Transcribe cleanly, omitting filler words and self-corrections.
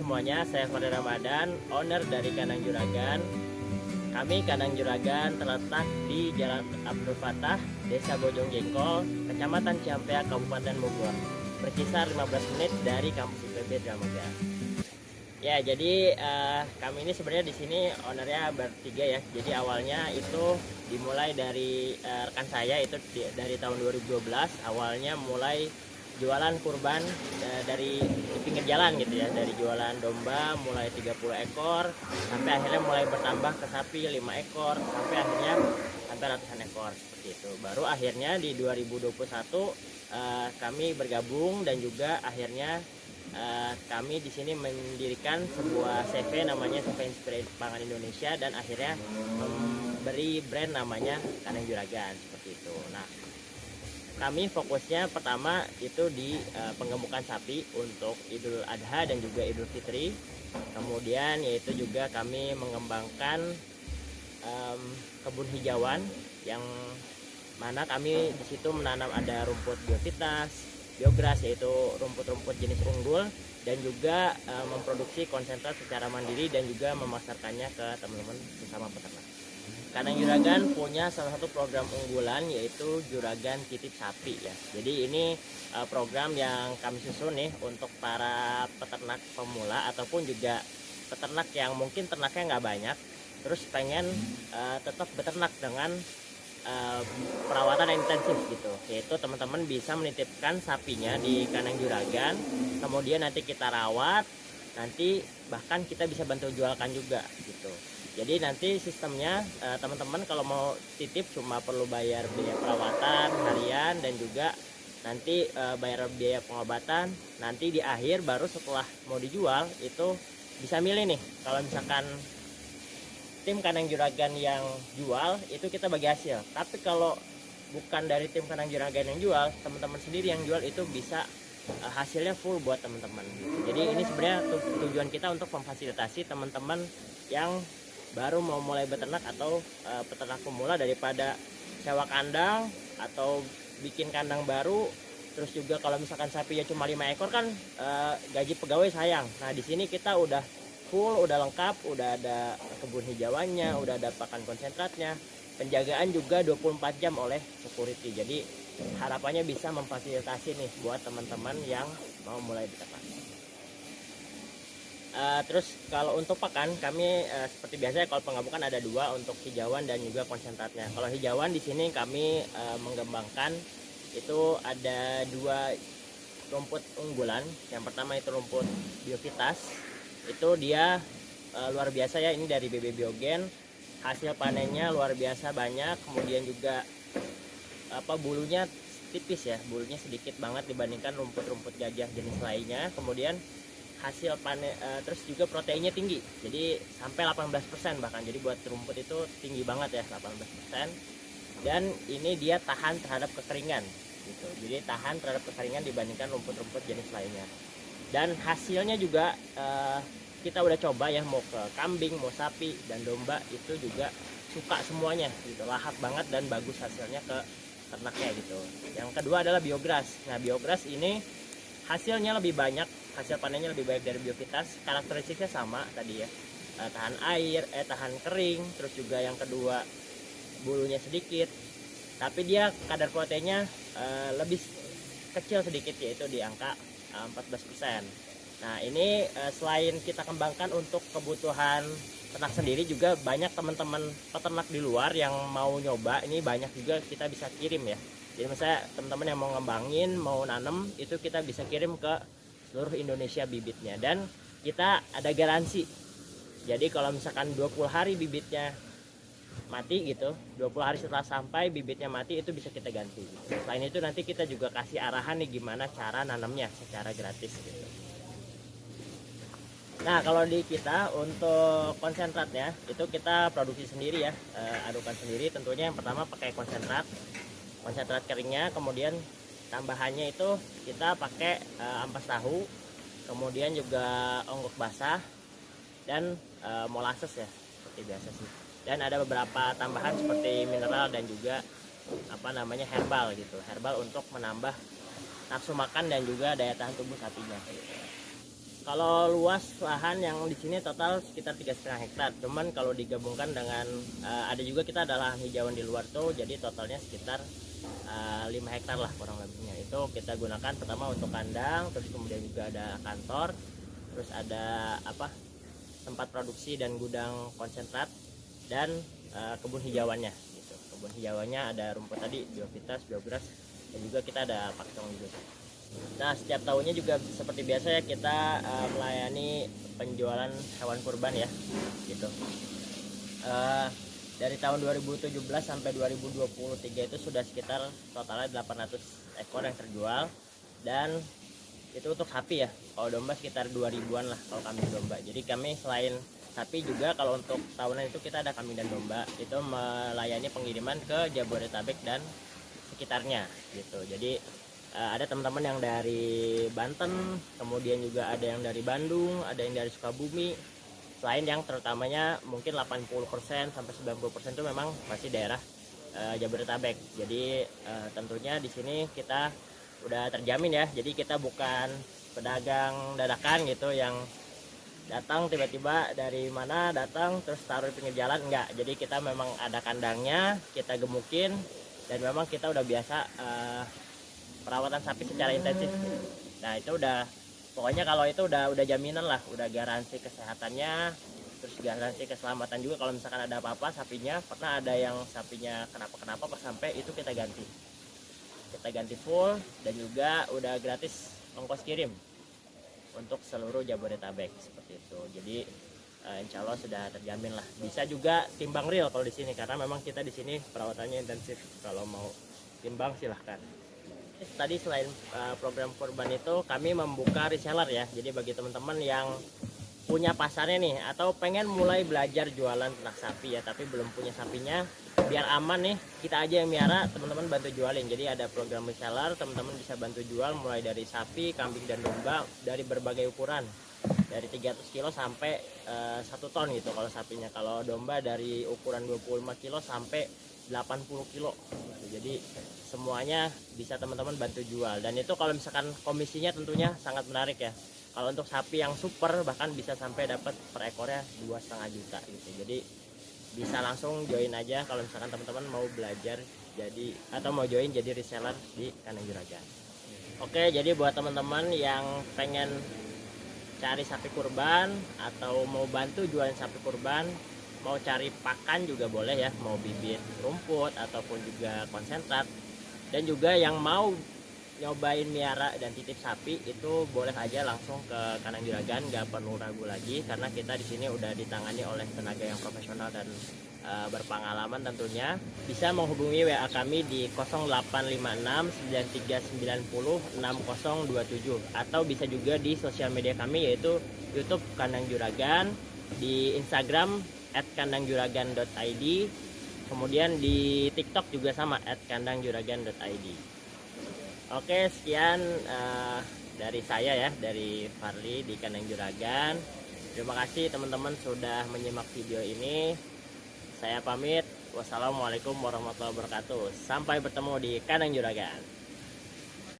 semuanya, saya Fadil Ramadan, owner dari Kandang Juragan. Kami Kandang Juragan terletak di Jalan Abdul Fatah, Desa Bojong Jengkol, Kecamatan Ciampea, Kabupaten Bogor. Berkisar 15 menit dari kampus IPB Dramaga. Ya, jadi kami ini sebenarnya di sini ownernya bertiga ya. Jadi awalnya itu dimulai dari rekan saya itu dari tahun 2012. Awalnya mulai jualan kurban dari di pinggir jalan gitu ya, dari jualan domba mulai 30 ekor sampai akhirnya mulai bertambah ke sapi 5 ekor sampai akhirnya sampai ratusan ekor seperti itu. Baru akhirnya di 2021 kami bergabung dan juga akhirnya kami di sini mendirikan sebuah CV namanya CV Inspirasi Pangan Indonesia dan akhirnya memberi brand namanya Kandang Juragan seperti itu. Nah, kami fokusnya pertama itu di penggemukan sapi untuk Idul Adha dan juga Idul Fitri. Kemudian yaitu juga kami mengembangkan kebun hijauan yang mana kami di situ menanam ada rumput biovitas, biogras yaitu rumput-rumput jenis unggul dan juga memproduksi konsentrat secara mandiri dan juga memasarkannya ke teman-teman sesama peternak. Kandang Juragan punya salah satu program unggulan yaitu Juragan Titip Sapi ya. Jadi ini program yang kami susun nih untuk para peternak pemula ataupun juga peternak yang mungkin ternaknya nggak banyak, terus pengen tetap beternak dengan perawatan yang intensif gitu. Yaitu teman-teman bisa menitipkan sapinya di Kandang Juragan, kemudian nanti kita rawat, nanti bahkan kita bisa bantu jualkan juga gitu. Jadi nanti sistemnya teman-teman kalau mau titip cuma perlu bayar biaya perawatan harian dan juga nanti bayar biaya pengobatan. Nanti di akhir baru setelah mau dijual itu bisa milih nih. Kalau misalkan tim Kandang Juragan yang jual itu kita bagi hasil. Tapi kalau bukan dari tim Kandang Juragan yang jual, teman-teman sendiri yang jual itu bisa hasilnya full buat teman-teman. Jadi ini sebenarnya tujuan kita untuk memfasilitasi teman-teman yang baru mau mulai beternak atau peternak pemula daripada sewa kandang atau bikin kandang baru. Terus juga kalau misalkan sapinya cuma 5 ekor kan gaji pegawai sayang. Nah di sini kita udah full, udah lengkap, udah ada kebun hijauannya, udah ada pakan konsentratnya, penjagaan juga 24 jam oleh security. Jadi harapannya bisa memfasilitasi nih buat teman-teman yang mau mulai beternak. Terus kalau untuk pakan kami seperti biasa kalau pengabukan ada dua untuk hijauan dan juga konsentratnya. Kalau hijauan di sini kami mengembangkan itu ada dua rumput unggulan. Yang pertama itu rumput biovitas. Itu dia luar biasa ya, ini dari BB Biogen. Hasil panennya luar biasa banyak, kemudian juga bulunya tipis ya, bulunya sedikit banget dibandingkan rumput-rumput gajah jenis lainnya. Kemudian hasil panen terus juga proteinnya tinggi, jadi sampai 18% bahkan. Jadi buat rumput itu tinggi banget ya, 18%. Dan ini dia tahan terhadap kekeringan gitu, jadi tahan terhadap kekeringan dibandingkan rumput-rumput jenis lainnya. Dan hasilnya juga kita udah coba ya, mau ke kambing, mau sapi dan domba itu juga suka semuanya gitu, lahap banget dan bagus hasilnya ke ternaknya gitu. Yang kedua adalah biogras. Nah biogras ini hasilnya lebih banyak, hasil panennya lebih baik dari biovitas. Karakteristiknya sama tadi ya, tahan air, tahan kering. Terus juga yang kedua bulunya sedikit, tapi dia kadar proteinnya lebih kecil sedikit, yaitu di angka 14%. Nah ini selain kita kembangkan untuk kebutuhan ternak sendiri, juga banyak teman-teman peternak di luar yang mau nyoba. Ini banyak juga kita bisa kirim ya. Jadi misalnya teman-teman yang mau ngembangin, mau nanam, itu kita bisa kirim ke seluruh Indonesia bibitnya. Dan kita ada garansi. Jadi kalau misalkan 20 hari bibitnya mati gitu, 20 hari setelah sampai bibitnya mati, itu bisa kita ganti. Selain itu nanti kita juga kasih arahan nih gimana cara nanamnya secara gratis gitu. Nah kalau di kita untuk konsentratnya itu kita produksi sendiri ya, adukan sendiri. Tentunya yang pertama pakai konsentrat keringnya, kemudian tambahannya itu kita pakai ampas tahu, kemudian juga onggok basah dan molasses ya, seperti biasa sih. Dan ada beberapa tambahan seperti mineral dan juga herbal gitu, herbal untuk menambah nafsu makan dan juga daya tahan tubuh sapinya gitu. Kalau luas lahan yang di sini total sekitar 3,5 hektar. Cuman kalau digabungkan dengan ada juga kita ada lahan hijauan di luar tuh, jadi totalnya sekitar 5 hektar lah kurang lebihnya. Itu kita gunakan pertama untuk kandang, terus kemudian juga ada kantor, terus ada tempat produksi dan gudang konsentrat, dan kebun hijauannya. Gitu. Kebun hijauannya ada rumput tadi, biovitas, biograss, dan juga kita ada pakcong juga. Nah, setiap tahunnya juga seperti biasa ya kita melayani penjualan hewan kurban ya, gitu. Dari tahun 2017 sampai 2023 itu sudah sekitar totalnya 800 ekor yang terjual, dan itu untuk sapi ya. Kalau domba sekitar 2000-an lah kalau kambing domba. Jadi kami selain sapi juga kalau untuk tahunan itu kita ada kambing dan domba, itu melayani pengiriman ke Jabodetabek dan sekitarnya gitu. Jadi ada teman-teman yang dari Banten, kemudian juga ada yang dari Bandung, ada yang dari Sukabumi. Selain yang terutamanya mungkin 80% sampai 90% itu memang masih daerah Jabodetabek. Jadi tentunya di sini kita udah terjamin ya. Jadi kita bukan pedagang dadakan gitu yang datang tiba-tiba dari mana datang terus taruh di pinggir jalan, enggak. Jadi kita memang ada kandangnya, kita gemukin, dan memang kita udah biasa perawatan sapi secara intensif. Nah itu udah, pokoknya kalau itu udah jaminan lah, udah garansi kesehatannya, terus garansi keselamatan juga. Kalau misalkan ada apa-apa sapinya, pernah ada yang sapinya kenapa pas sampai itu kita ganti full, dan juga udah gratis ongkos kirim untuk seluruh Jabodetabek seperti itu. Jadi insya Allah sudah terjamin lah. Bisa juga timbang real kalau di sini, karena memang kita di sini perawatannya intensif. Kalau mau timbang silahkan. Tadi selain program kurban itu kami membuka reseller ya. Jadi bagi teman-teman yang punya pasarnya nih atau pengen mulai belajar jualan ternak sapi ya, tapi belum punya sapinya, biar aman nih kita aja yang miara, teman-teman bantu jualin. Jadi ada program reseller, teman-teman bisa bantu jual mulai dari sapi, kambing, dan domba dari berbagai ukuran, dari 300 kilo sampai 1 ton gitu kalau sapinya. Kalau domba dari ukuran 25 kilo sampai 80 kilo. Jadi semuanya bisa teman-teman bantu jual, dan itu kalau misalkan komisinya tentunya sangat menarik ya. Kalau untuk sapi yang super bahkan bisa sampai dapat per ekornya 2,5 juta gitu. Jadi bisa langsung join aja kalau misalkan teman-teman mau belajar jadi atau mau join jadi reseller di Kandang Juragan. Oke, jadi buat teman-teman yang pengen cari sapi kurban atau mau bantu jualan sapi kurban, mau cari pakan juga boleh ya, mau bibit rumput ataupun juga konsentrat, dan juga yang mau nyobain miara dan titip sapi, itu boleh aja langsung ke Kandang Juragan, nggak perlu ragu lagi, karena kita di sini udah ditangani oleh tenaga yang profesional dan berpengalaman tentunya. Bisa menghubungi WA kami di 0856 9390 6027, atau bisa juga di sosial media kami yaitu YouTube Kandang Juragan, di Instagram @kandangjuragan.id, kemudian di TikTok juga sama @kandangjuragan.id. Oke, sekian dari saya ya, dari Farli di Kandang Juragan. Terima kasih teman-teman sudah menyimak video ini. Saya pamit. Wassalamualaikum warahmatullahi wabarakatuh. Sampai bertemu di Kandang Juragan.